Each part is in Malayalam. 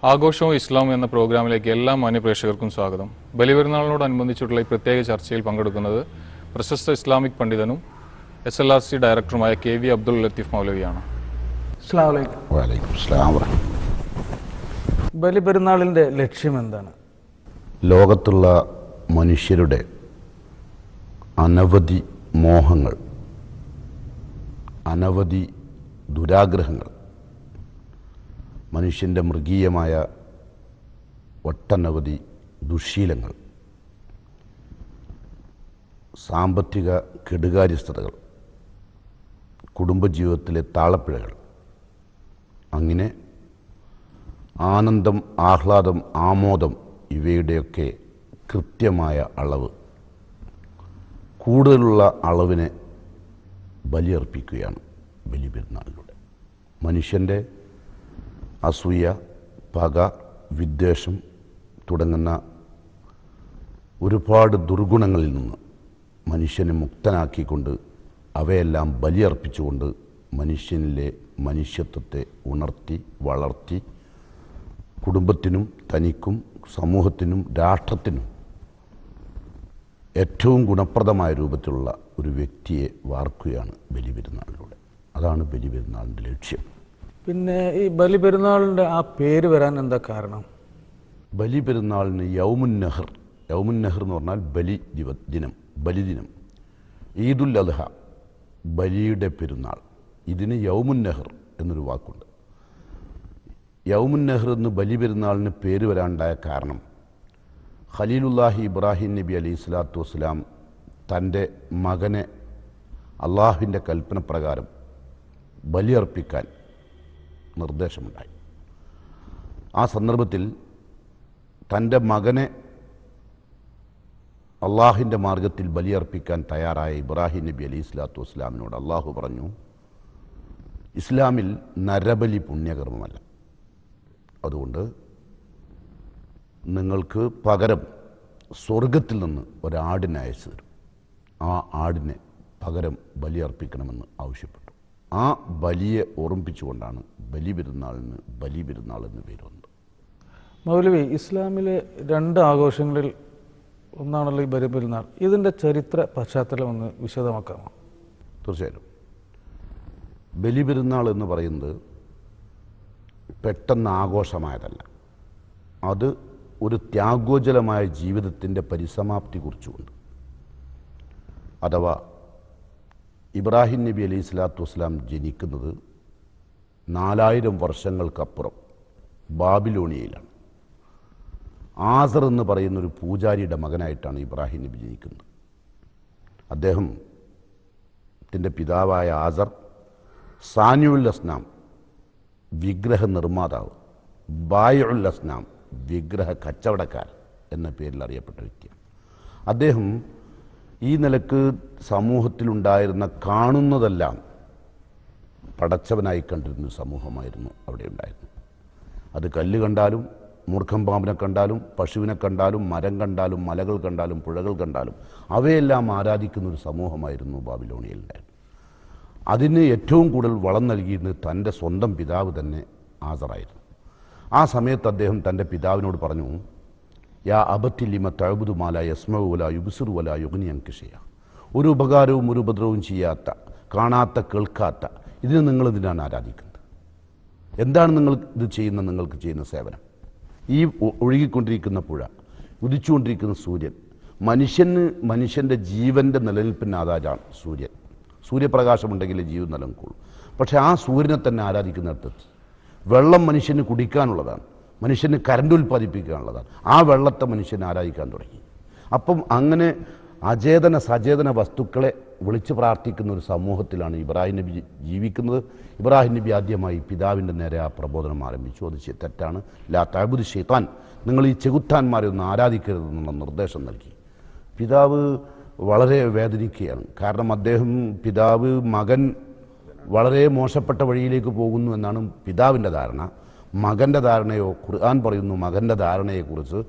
ആഘോഷവും ഇസ്ലാം എന്ന പ്രോഗ്രാമിലേക്ക് എല്ലാ മാന്യപ്രേക്ഷകർക്കും സ്വാഗതം. ബലിപെരുന്നാളിനോടനുബന്ധിച്ചിട്ടുള്ള ഈ പ്രത്യേക ചർച്ചയിൽ പങ്കെടുക്കുന്നത് പ്രശസ്ത ഇസ്ലാമിക് പണ്ഡിതനും SLRC ഡയറക്ടറുമായ KV അബ്ദുൽ ലത്തീഫ് മൗലവിയാണ്. ബലിപെരുന്നാളിൻ്റെ ലക്ഷ്യം എന്താണ്? ലോകത്തുള്ള മനുഷ്യരുടെ അനവധി മോഹങ്ങൾ, അനവധി ദുരാഗ്രഹങ്ങൾ, മനുഷ്യൻ്റെ മൃഗീയമായ ഒട്ടനവധി ദുശ്ശീലങ്ങൾ, സാമ്പത്തിക കെടുകാര്യസ്ഥതകൾ, കുടുംബജീവിതത്തിലെ താളപ്പിഴകൾ, അങ്ങനെ ആനന്ദം, ആഹ്ലാദം, ആമോദം ഇവയുടെയൊക്കെ കൃത്യമായ അളവ്, കൂടുതലുള്ള അളവിനെ ബലിയർപ്പിക്കുകയാണ് ബലിപെരുന്നാളിലൂടെ. മനുഷ്യൻ്റെ അസൂയ, പക, വിദ്വേഷം തുടങ്ങുന്ന ഒരുപാട് ദുർഗുണങ്ങളിൽ നിന്ന് മനുഷ്യനെ മുക്തനാക്കിക്കൊണ്ട് അവയെല്ലാം ബലിയർപ്പിച്ചുകൊണ്ട് മനുഷ്യനിലെ മനുഷ്യത്വത്തെ ഉണർത്തി വളർത്തി കുടുംബത്തിനും തനിക്കും സമൂഹത്തിനും രാഷ്ട്രത്തിനും ഏറ്റവും ഗുണപ്രദമായ രൂപത്തിലുള്ള ഒരു വ്യക്തിയെ വാർക്കുകയാണ് ബലിപെരുന്നാളിലൂടെ. അതാണ് ബലിപെരുന്നാളിൻ്റെ ലക്ഷ്യം. പിന്നെ ഈ ബലിപെരുന്നാളിൻ്റെ ആ പേര് വരാൻ എന്താ കാരണം? ബലിപെരുന്നാളിന് യൗമുൻ നെഹർ എന്ന് പറഞ്ഞാൽ ദിനം, ബലിദിനം. ഈദുൽ അദ്ഹ, ബലിയുടെ പെരുന്നാൾ. ഇതിന് യൗമുൻ നെഹർ എന്നൊരു വാക്കുണ്ട്. യൗമുൻ നെഹർ എന്ന് ബലിപെരുന്നാളിന് പേര് വരാനുണ്ടായ കാരണം, ഖലീലുല്ലാഹി ഇബ്രാഹിം നബി അലൈഹി സ്വലാത്തു വസ്സലാം തൻ്റെ മകനെ അള്ളാഹുവിൻ്റെ കൽപ്പന പ്രകാരം ബലിയർപ്പിക്കാൻ നിർദ്ദേശമുണ്ടായി. ആ സന്ദർഭത്തിൽ തൻ്റെ മകനെ അള്ളാഹുവിൻ്റെ മാർഗത്തിൽ ബലിയർപ്പിക്കാൻ തയ്യാറായ ഇബ്രാഹിം നബി അലൈഹി സ്വലാത്തു വസ്സലാമിനോട് അള്ളാഹു പറഞ്ഞു, ഇസ്ലാമിൽ നരബലി പുണ്യകർമ്മമല്ല, അതുകൊണ്ട് നിങ്ങൾക്ക് പകരം സ്വർഗത്തിൽ നിന്ന് ഒരാടിനെ അയച്ചു തരും, ആ ആടിനെ പകരം ബലിയർപ്പിക്കണമെന്ന് ആവശ്യപ്പെട്ടു. ആ ബലിയെ ഓർമ്മിപ്പിച്ചുകൊണ്ടാണ് ബലിപെരുന്നാളിന് ബലിപെരുന്നാൾ എന്ന് പേര് വന്നത്. മൗലവി, ഇസ്ലാമിലെ 2 ആഘോഷങ്ങളിൽ ഒന്നാണല്ലോ ഈ ബലിപെരുന്നാൾ. ഇതിൻ്റെ ചരിത്ര പശ്ചാത്തലം ഒന്ന് വിശദമാക്കാമോ? തീർച്ചയായും. ബലിപെരുന്നാൾ എന്ന് പറയുന്നത് പെട്ടെന്ന് ആഘോഷമായതല്ല, അത് ഒരു ത്യാഗോജ്വലമായ ജീവിതത്തിൻ്റെ പരിസമാപ്തി കുറിച്ചുകൊണ്ട്. അഥവാ ഇബ്രാഹിം നബി അലൈഹി സ്വലാത്തു വസ്സലാം ജനിക്കുന്നത് 4000 വർഷങ്ങൾക്കപ്പുറം ബാബിലോണിയയിലാണ്. ആസർ എന്ന് പറയുന്നൊരു പൂജാരിയുടെ മകനായിട്ടാണ് ഇബ്രാഹിം നബി ജനിക്കുന്നത്. അദ്ദേഹത്തിൻ്റെ പിതാവായ ആസർ സാനിഉൽ അസ്നാം, വിഗ്രഹ നിർമ്മാതാവ്, ബായിഉൽ അസ്നാം, വിഗ്രഹ കച്ചവടക്കാരൻ എന്ന പേരിൽ അറിയപ്പെട്ട വ്യക്തിയാണ്. അദ്ദേഹം ഈ നിലക്ക് സമൂഹത്തിലുണ്ടായിരുന്ന കാണുന്നതെല്ലാം പടച്ചവനായി കണ്ടിരുന്ന സമൂഹമായിരുന്നു അവിടെ ഉണ്ടായിരുന്നത്. അത് കല്ല് കണ്ടാലും, മൂർഖം പാമ്പിനെ കണ്ടാലും, പശുവിനെ കണ്ടാലും, മരം കണ്ടാലും, മലകൾ കണ്ടാലും, പുഴകൾ കണ്ടാലും അവയെല്ലാം ആരാധിക്കുന്ന ഒരു സമൂഹമായിരുന്നു ബാബിലോണിയയിൽ ഉണ്ടായിരുന്നത്. അതിന് ഏറ്റവും കൂടുതൽ വളം നൽകിയിരുന്നത് തൻ്റെ സ്വന്തം പിതാവ് തന്നെ ആസറായിരുന്നു. ആ സമയത്ത് അദ്ദേഹം തൻ്റെ പിതാവിനോട് പറഞ്ഞു, യാ അബത്തി ലിമ തഅബുദു മാ ലാ യസ്മഉ വലാ യുബ്സിറു വലാ യുഗ്നി അൻക ശൈഅ. ഒരു ഉപകാരവും ഒരു ഉപദ്രവവും ചെയ്യാത്ത, കാണാത്ത, കേൾക്കാത്ത ഇതിനെ നിങ്ങൾ എന്തിനാണ് ആരാധിക്കുന്നത്? എന്താണ് നിങ്ങൾ ഇത് ചെയ്യുന്ന, നിങ്ങൾക്ക് ചെയ്യുന്ന സേവനം? ഈ ഒഴുകിക്കൊണ്ടിരിക്കുന്ന പുഴ, ഉദിച്ചുകൊണ്ടിരിക്കുന്ന സൂര്യൻ, മനുഷ്യൻ്റെ ജീവൻ്റെ നിലനിൽപ്പിന് ആധാരമാണ് സൂര്യൻ. സൂര്യപ്രകാശമുണ്ടെങ്കിലേ ജീവൻ നിലനിൽക്കുള്ളൂ. പക്ഷേ ആ സൂര്യനെ തന്നെ ആരാധിക്കുന്നിടത്ത് വെള്ളം മനുഷ്യന് കുടിക്കാനുള്ളതാണ്, മനുഷ്യന് കരണ്ട് ഉൽപ്പാദിപ്പിക്കാനുള്ളതാണ്. ആ വെള്ളത്തെ മനുഷ്യൻ ആരാധിക്കാൻ തുടങ്ങി. അപ്പം അങ്ങനെ അചേതന സചേതന വസ്തുക്കളെ വിളിച്ച് പ്രാർത്ഥിക്കുന്ന ഒരു സമൂഹത്തിലാണ് ഇബ്രാഹിം നബി ജീവിക്കുന്നത്. ഇബ്രാഹിം നബി ആദ്യമായി പിതാവിൻ്റെ നേരെ ആ പ്രബോധനം ആരംഭിച്ചു. അത് തെറ്റാണ്. ലാ തഅബുദു ശൈത്താൻ, നിങ്ങൾ ഈ ചെകുത്താന്മാരെ ഒന്നും ആരാധിക്കരുതെന്നുള്ള നിർദ്ദേശം നൽകി. പിതാവ് വളരെ വേദനിക്കുകയാണ്. കാരണം പിതാവ് മകൻ വളരെ മോശപ്പെട്ട വഴിയിലേക്ക് പോകുന്നു എന്നാണ് പിതാവിൻ്റെ ധാരണ. മകൻ്റെ ധാരണയോ, ഖുർആൻ പറയുന്നു മകൻ്റെ ധാരണയെക്കുറിച്ച്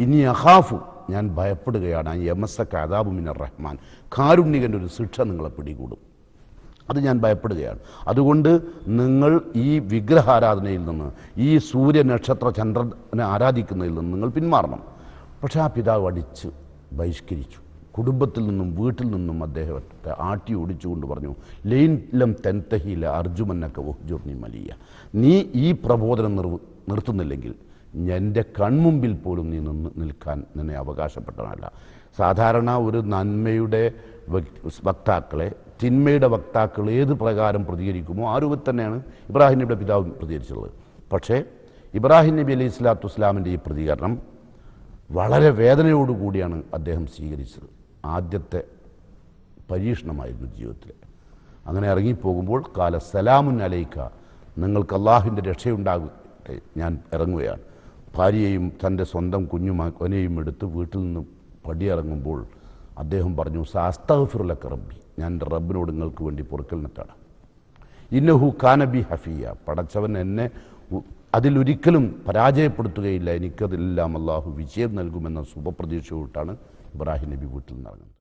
ഇനി അഹാഫു, ഞാൻ ഭയപ്പെടുകയാണ്, യമസക്ക അദാബു മിനർ റഹ്മാൻ, കാരുണ്യകൻ്റെ ഒരു ശിക്ഷ നിങ്ങളെ പിടികൂടും, അത് ഞാൻ ഭയപ്പെടുകയാണ്. അതുകൊണ്ട് നിങ്ങൾ ഈ വിഗ്രഹാരാധനയിൽ നിന്ന്, ഈ സൂര്യ നക്ഷത്ര ചന്ദ്രനെ ആരാധിക്കുന്നതിൽ നിന്ന് നിങ്ങൾ പിന്മാറണം. പക്ഷേ ആ പിതാവ് അടിച്ച് ബഹിഷ്കരിച്ചു. കുടുംബത്തിൽ നിന്നും വീട്ടിൽ നിന്നും അദ്ദേഹത്തെ ആട്ടി ഓടിച്ചുകൊണ്ട് പറഞ്ഞു, ലൈൻ തെൻതഹില അർജുമന്നക്ക വഹ്ജുർനി മലിയ, നീ ഈ പ്രബോധനം നിർത്തുന്നില്ലെങ്കിൽ എൻ്റെ കൺമുമ്പിൽ പോലും നീ നിൽക്കാൻ നിന്നെ അവകാശപ്പെട്ടവനല്ല. സാധാരണ ഒരു നന്മയുടെ വക്താക്കളെ തിന്മയുടെ വക്താക്കൾ ഏത് പ്രകാരം പ്രതികരിക്കുമോ ആ രൂപത്തിൽ തന്നെയാണ് ഇബ്രാഹിം നബിയുടെ പിതാവ് പ്രതികരിച്ചുള്ളത്. പക്ഷേ ഇബ്രാഹിം നബി അലൈഹി സ്വലാത്തു വസ്സലാമിൻ്റെ ഈ പ്രതികരണം വളരെ വേദനയോടുകൂടിയാണ് അദ്ദേഹം സ്വീകരിച്ചത്. ആദ്യത്തെ പരീക്ഷണമായിരുന്നു ജീവിതത്തിൽ. അങ്ങനെ ഇറങ്ങിപ്പോകുമ്പോൾ കാല സലാമുൻ അലൈക്ക, നിങ്ങൾക്ക് അള്ളാഹുവിൻ്റെ രക്ഷയുണ്ടാകട്ടെ, ഞാൻ ഇറങ്ങുകയാണ്. ഭാര്യയെയും തൻ്റെ സ്വന്തം കുഞ്ഞുമകനെയും എടുത്ത് വീട്ടിൽ നിന്ന് പടിയിറങ്ങുമ്പോൾ അദ്ദേഹം പറഞ്ഞു, സാസ്തഗ്ഫിറുലക റബ്ബി, ഞാൻ എൻ്റെ റബ്ബിനോട് നിങ്ങൾക്ക് വേണ്ടി പൊറുക്കലിനെത്താണ്. ഇന്നഹു കാനബി ഹഫിയ, പടച്ചവൻ എന്നെ അതിലൊരിക്കലും പരാജയപ്പെടുത്തുകയില്ല, എനിക്കതെല്ലാം അള്ളാഹു വിജയം നൽകുമെന്ന ശുഭപ്രതീക്ഷയോട്ടാണ് ഇബ്രാഹിം നബി വീട്ടിൽ നിന്ന് ഇറങ്ങുന്നത്.